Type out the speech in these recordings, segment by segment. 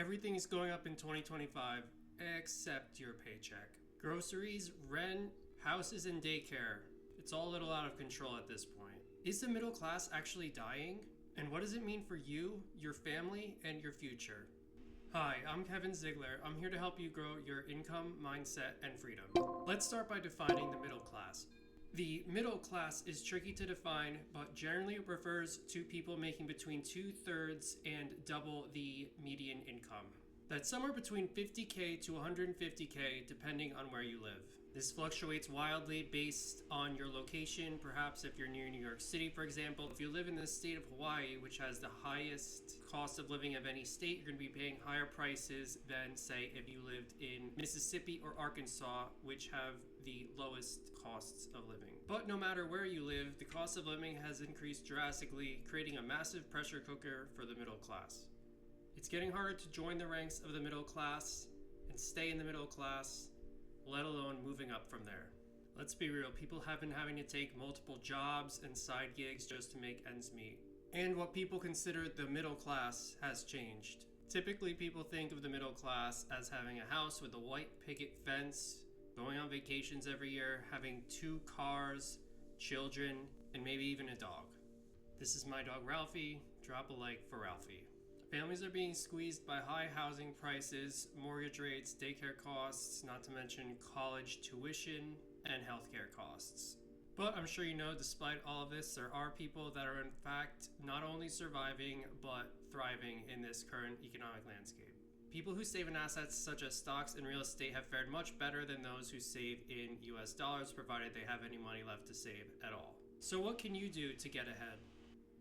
Everything's going up in 2025 except your paycheck. Groceries, rent, houses, and daycare. It's all a little out of control at this point. Is the middle class actually dying? And what does it mean for you, your family, and your future? Hi, I'm Kevin Ziegler. I'm here to help you grow your income, mindset, and freedom. Let's start by defining the middle class. The middle class is tricky to define, but generally refers to people making between 2/3 and double the median income. That's somewhere between 50K to 150K depending on where you live. This fluctuates wildly based on your location. Perhaps if you're near New York City, for example, if you live in the state of Hawaii, which has the highest cost of living of any state, you're going to be paying higher prices than, say, if you lived in Mississippi or Arkansas, which have the lowest costs of living. But no matter where you live, the cost of living has increased drastically, creating a massive pressure cooker for the middle class. It's getting harder to join the ranks of the middle class and stay in the middle class, let alone moving up from there. Let's be real, people have been having to take multiple jobs and side gigs just to make ends meet. And what people consider the middle class has changed. Typically, people think of the middle class as having a house with a white picket fence, going on vacations every year, having 2 cars, children, and maybe even a dog. This is my dog Ralphie. Drop a like for Ralphie. Families are being squeezed by high housing prices, mortgage rates, daycare costs, not to mention college tuition and healthcare costs. But I'm sure you know, despite all of this, there are people that are in fact not only surviving, but thriving in this current economic landscape. People who save in assets such as stocks and real estate have fared much better than those who save in US dollars, provided they have any money left to save at all. So what can you do to get ahead?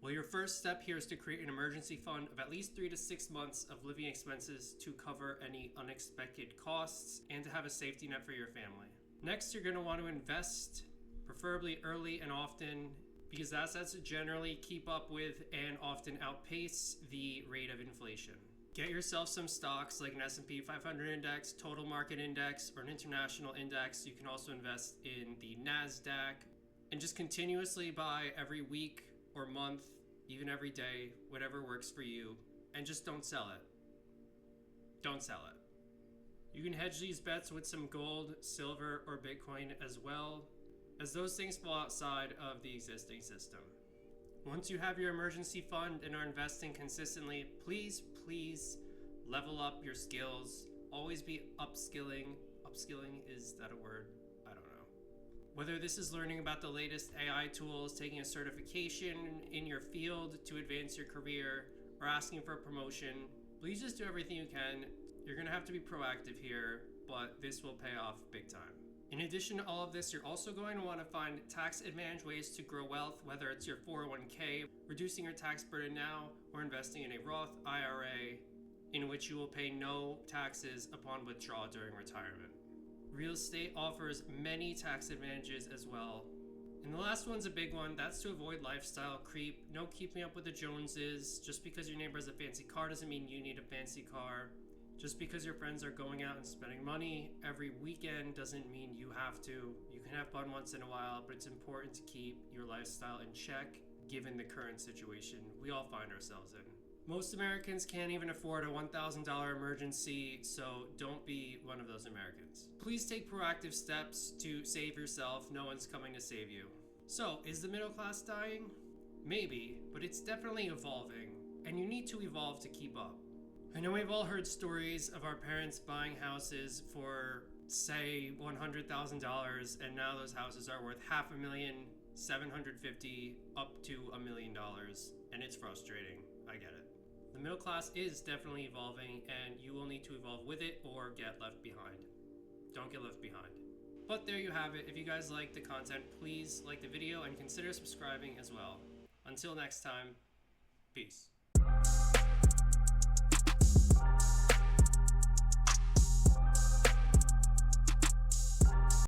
Well, your first step here is to create an emergency fund of at least 3 to 6 months of living expenses to cover any unexpected costs and to have a safety net for your family. Next, you're going to want to invest, preferably early and often, because assets generally keep up with and often outpace the rate of inflation. Get yourself some stocks like an S&P 500 index, total market index, or an international index. You can also invest in the NASDAQ and just continuously buy every week or month, even every day, whatever works for you, and just don't sell it. Don't sell it. You can hedge these bets with some gold, silver, or Bitcoin as well, as those things fall outside of the existing system. Once you have your emergency fund and are investing consistently, please level up your skills. Always be upskilling. Upskilling, is that a word? I don't know. Whether this is learning about the latest AI tools, taking a certification in your field to advance your career, or asking for a promotion, please just do everything you can. You're going to have to be proactive here, but this will pay off big time. In addition to all of this, you're also going to want to find tax advantage ways to grow wealth, whether it's your 401k, reducing your tax burden now, or investing in a Roth IRA in which you will pay no taxes upon withdrawal during retirement. Real estate offers many tax advantages as well. And the last one's a big one. That's to avoid lifestyle creep. No keeping up with the Joneses. Just because your neighbor has a fancy car doesn't mean you need a fancy car. Just because your friends are going out and spending money every weekend doesn't mean you have to. You can have fun once in a while, but it's important to keep your lifestyle in check given the current situation we all find ourselves in. Most Americans can't even afford a $1,000 emergency, so don't be one of those Americans. Please take proactive steps to save yourself. No one's coming to save you. So, is the middle class dying? Maybe, but it's definitely evolving, and you need to evolve to keep up. I know we've all heard stories of our parents buying houses for, say, $100,000, and now those houses are worth $500,000, $750,000, up to $1 million, and it's frustrating. I get it. The middle class is definitely evolving, and you will need to evolve with it or get left behind. Don't get left behind. But there you have it. If you guys like the content, please like the video and consider subscribing as well. Until next time, peace.